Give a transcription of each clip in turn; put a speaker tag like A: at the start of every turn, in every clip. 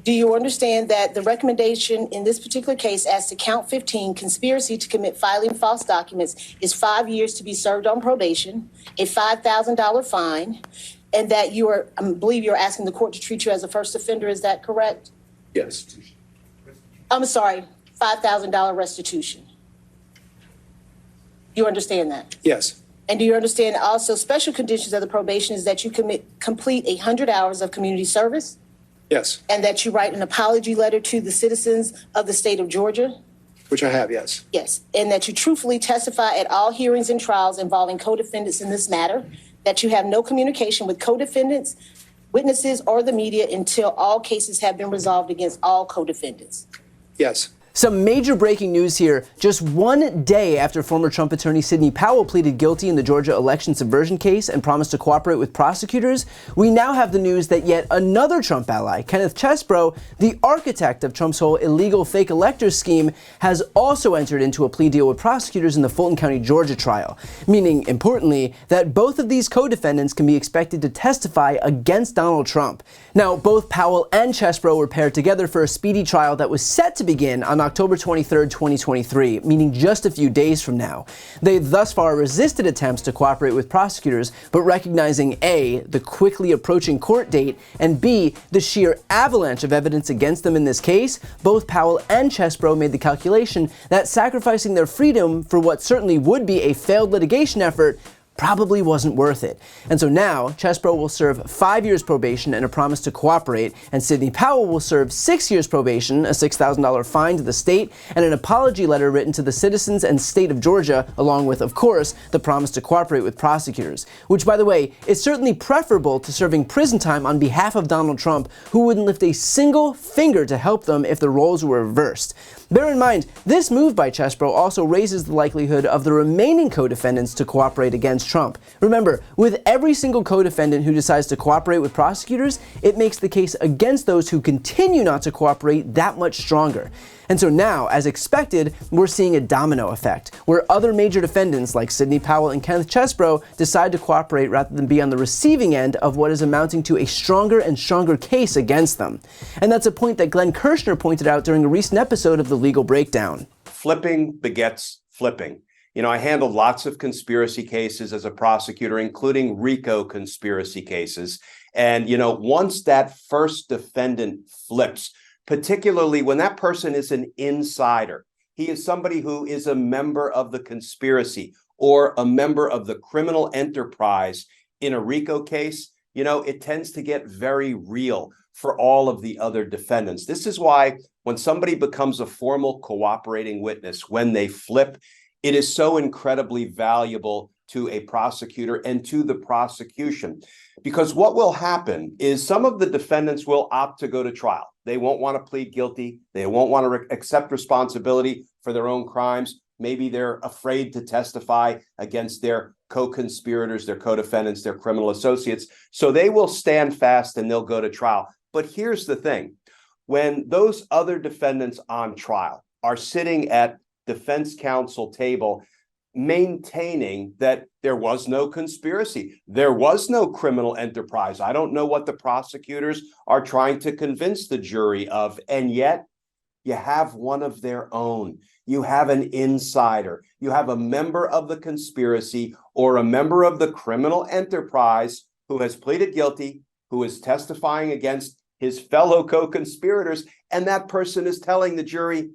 A: Do you understand that the recommendation in this particular case as to count 15, conspiracy to commit filing false documents, is 5 years to be served on probation, a $5,000 fine, and that I believe you're asking the court to treat you as a first offender. Is that correct?
B: Yes.
A: I'm sorry, $5,000 restitution. You understand that?
B: Yes.
A: And do you understand also special conditions of the probation is that you complete 100 hours of community service?
B: Yes.
A: And that you write an apology letter to the citizens of the state of Georgia?
B: Which I have, yes.
A: Yes. And that you truthfully testify at all hearings and trials involving co-defendants in this matter, that you have no communication with co-defendants, witnesses, or the media until all cases have been resolved against all co-defendants.
B: Yes.
C: Some major breaking news here. Just 1 day after former Trump attorney Sidney Powell pleaded guilty in the Georgia election subversion case and promised to cooperate with prosecutors, we now have the news that yet another Trump ally, Kenneth Chesebro, the architect of Trump's whole illegal fake electors scheme, has also entered into a plea deal with prosecutors in the Fulton County, Georgia trial, meaning, importantly, that both of these co-defendants can be expected to testify against Donald Trump. Now, both Powell and Chesebro were paired together for a speedy trial that was set to begin on October 23rd, 2023, meaning just a few days from now. They thus far resisted attempts to cooperate with prosecutors, but recognizing A, the quickly approaching court date, and B, the sheer avalanche of evidence against them in this case, both Powell and Chesebro made the calculation that sacrificing their freedom for what certainly would be a failed litigation effort probably wasn't worth it. And so now, Chesebro will serve 5 years probation and a promise to cooperate, and Sidney Powell will serve 6 years probation, a $6,000 fine to the state, and an apology letter written to the citizens and state of Georgia, along with, of course, the promise to cooperate with prosecutors. Which, by the way, is certainly preferable to serving prison time on behalf of Donald Trump, who wouldn't lift a single finger to help them if the roles were reversed. Bear in mind, this move by Chesebro also raises the likelihood of the remaining co-defendants to cooperate against Trump. Remember, with every single co-defendant who decides to cooperate with prosecutors, it makes the case against those who continue not to cooperate that much stronger. And so now, as expected, we're seeing a domino effect, where other major defendants like Sidney Powell and Kenneth Chesebro decide to cooperate rather than be on the receiving end of what is amounting to a stronger and stronger case against them. And that's a point that Glenn Kirshner pointed out during a recent episode of The Legal Breakdown.
D: Flipping begets flipping. You know, I handled lots of conspiracy cases as a prosecutor, including RICO conspiracy cases. And, you know, once that first defendant flips, particularly when that person is an insider, he is somebody who is a member of the conspiracy or a member of the criminal enterprise in a RICO case, you know, it tends to get very real for all of the other defendants. This is why when somebody becomes a formal cooperating witness, when they flip, it is so incredibly valuable to a prosecutor and to the prosecution. Because what will happen is some of the defendants will opt to go to trial. They won't want to plead guilty. They won't want to accept responsibility for their own crimes. Maybe they're afraid to testify against their co-conspirators, their co-defendants, their criminal associates. So they will stand fast and they'll go to trial. But here's the thing. When those other defendants on trial are sitting at defense counsel table, maintaining that there was no conspiracy, there was no criminal enterprise. I don't know what the prosecutors are trying to convince the jury of, and yet you have one of their own. You have an insider. You have a member of the conspiracy or a member of the criminal enterprise who has pleaded guilty, who is testifying against his fellow co-conspirators, and that person is telling the jury,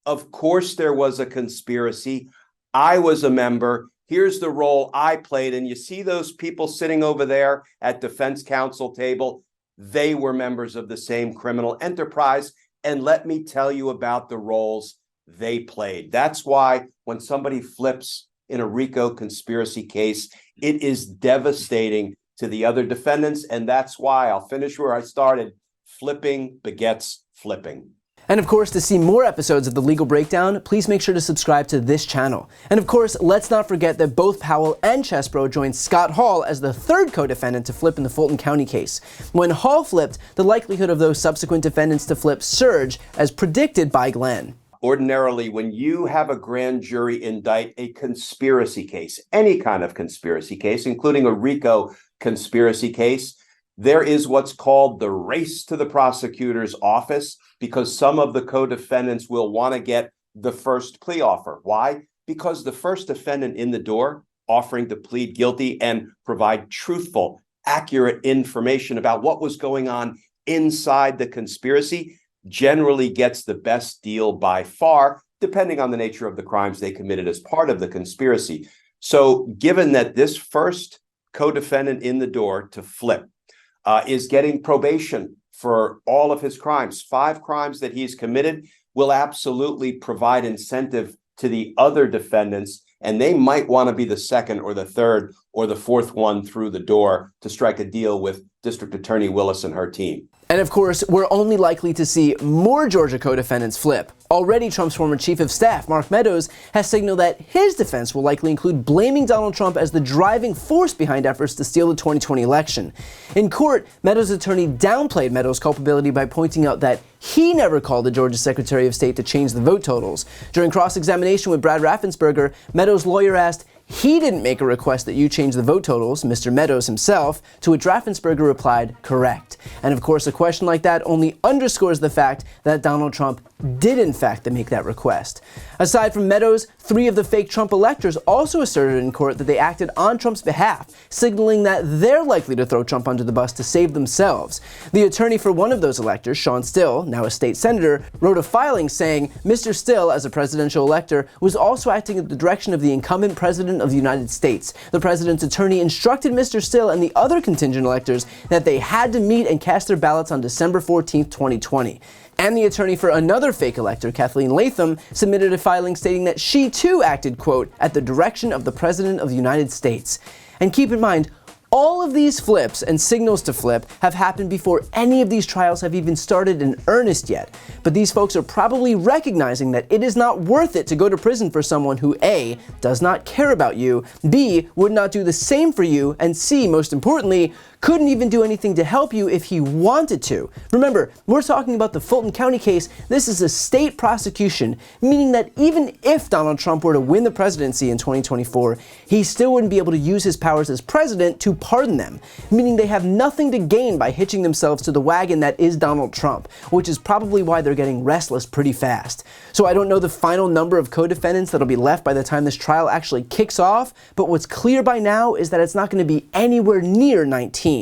D: of course there was a conspiracy. I was a member. Here's the role I played. And you see those people sitting over there at defense counsel table. They were members of the same criminal enterprise. And let me tell you about the roles they played. That's why when somebody flips in a RICO conspiracy case, it is devastating to the other defendants. And that's why I'll finish where I started. Flipping begets flipping.
C: And of course, to see more episodes of The Legal Breakdown, please make sure to subscribe to this channel. And of course, let's not forget that both Powell and Chesebro joined Scott Hall as the third co-defendant to flip in the Fulton County case. When Hall flipped, the likelihood of those subsequent defendants to flip surged, as predicted by Glenn.
D: Ordinarily, when you have a grand jury indict a conspiracy case, any kind of conspiracy case, including a RICO conspiracy case, there is what's called the race to the prosecutor's office, because some of the co-defendants will want to get the first plea offer. Why? Because the first defendant in the door offering to plead guilty and provide truthful, accurate information about what was going on inside the conspiracy generally gets the best deal by far, depending on the nature of the crimes they committed as part of the conspiracy. So given that this first co-defendant in the door to flip is getting probation for all of his crimes, 5 crimes that he's committed, will absolutely provide incentive to the other defendants, and they might want to be the second or the third or the fourth one through the door to strike a deal with District Attorney Willis and her team.
C: And of course, we're only likely to see more Georgia co-defendants flip. Already, Trump's former chief of staff, Mark Meadows, has signaled that his defense will likely include blaming Donald Trump as the driving force behind efforts to steal the 2020 election. In court, Meadows' attorney downplayed Meadows' culpability by pointing out that he never called the Georgia Secretary of State to change the vote totals. During cross-examination with Brad Raffensperger, Meadows' lawyer asked, he didn't make a request that you change the vote totals, Mr. Meadows himself, to which Raffensperger replied, correct. And of course, a question like that only underscores the fact that Donald Trump did in fact make that request. Aside from Meadows, 3 of the fake Trump electors also asserted in court that they acted on Trump's behalf, signaling that they're likely to throw Trump under the bus to save themselves. The attorney for one of those electors, Sean Still, now a state senator, wrote a filing saying Mr. Still, as a presidential elector, was also acting at the direction of the incumbent president of the United States. The president's attorney instructed Mr. Still and the other contingent electors that they had to meet and cast their ballots on December 14th, 2020. And the attorney for another fake elector, Kathleen Latham, submitted a filing stating that she too acted, quote, at the direction of the President of the United States. And keep in mind, all of these flips and signals to flip have happened before any of these trials have even started in earnest yet. But these folks are probably recognizing that it is not worth it to go to prison for someone who A, does not care about you, B, would not do the same for you, and C, most importantly, couldn't even do anything to help you if he wanted to. Remember, we're talking about the Fulton County case. This is a state prosecution, meaning that even if Donald Trump were to win the presidency in 2024, he still wouldn't be able to use his powers as president to pardon them, meaning they have nothing to gain by hitching themselves to the wagon that is Donald Trump, which is probably why they're getting restless pretty fast. So I don't know the final number of co-defendants that'll be left by the time this trial actually kicks off, but what's clear by now is that it's not going to be anywhere near 19.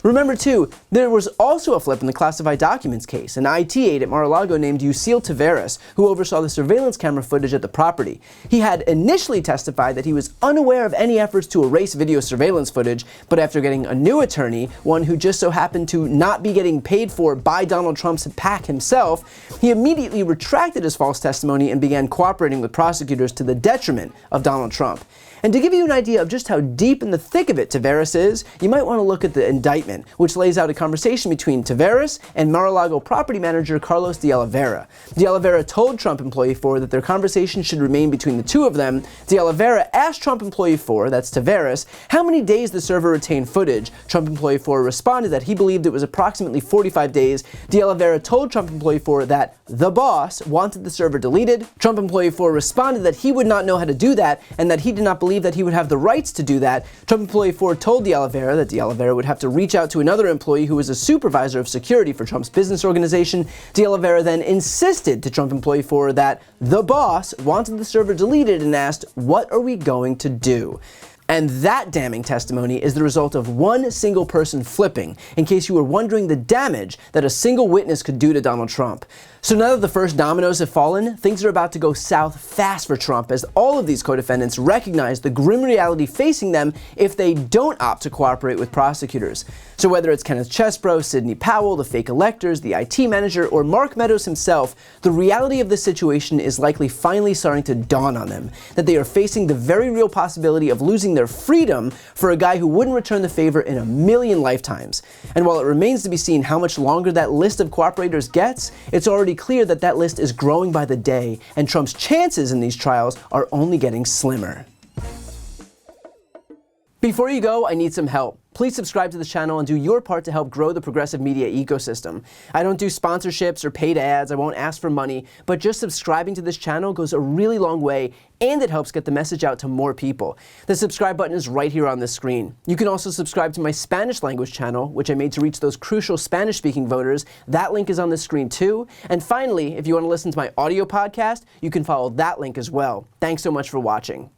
C: Remember too, there was also a flip in the classified documents case. An IT aide at Mar-a-Lago named Yuscil Taveras, who oversaw the surveillance camera footage at the property. He had initially testified that he was unaware of any efforts to erase video surveillance footage, but after getting a new attorney, one who just so happened to not be getting paid for by Donald Trump's PAC himself, he immediately retracted his false testimony and began cooperating with prosecutors to the detriment of Donald Trump. And to give you an idea of just how deep in the thick of it Taveras is, you might want to look at the indictment, which lays out a conversation between Taveras and Mar-a-Lago property manager Carlos de Oliveira. De Oliveira told Trump Employee 4 that their conversation should remain between the two of them. De Oliveira asked Trump Employee 4, that's Taveras, how many days the server retained footage. Trump Employee 4 responded that he believed it was approximately 45 days. De Oliveira told Trump Employee 4 that the boss wanted the server deleted. Trump Employee 4 responded that he would not know how to do that and that he did not believe that he would have the rights to do that. Trump Employee 4 told De Oliveira that De Oliveira would have to reach out to another employee who was a supervisor of security for Trump's business organization. De Oliveira then insisted to Trump Employee 4 that the boss wanted the server deleted and asked, "What are we going to do?" And that damning testimony is the result of one single person flipping, in case you were wondering the damage that a single witness could do to Donald Trump. So now that the first dominoes have fallen, things are about to go south fast for Trump as all of these co-defendants recognize the grim reality facing them if they don't opt to cooperate with prosecutors. So whether it's Kenneth Chesbro, Sidney Powell, the fake electors, the IT manager, or Mark Meadows himself, the reality of this situation is likely finally starting to dawn on them, that they are facing the very real possibility of losing their freedom for a guy who wouldn't return the favor in a million lifetimes. And while it remains to be seen how much longer that list of cooperators gets, it's already clear that that list is growing by the day, and Trump's chances in these trials are only getting slimmer. Before you go, I need some help. please subscribe to the channel and do your part to help grow the progressive media ecosystem. I don't do sponsorships or paid ads, I won't ask for money, but just subscribing to this channel goes a really long way, and it helps get the message out to more people. The subscribe button is right here on the screen. You can also subscribe to my Spanish language channel, which I made to reach those crucial Spanish-speaking voters. That link is on the screen too. And finally, if you want to listen to my audio podcast, you can follow that link as well. Thanks so much for watching.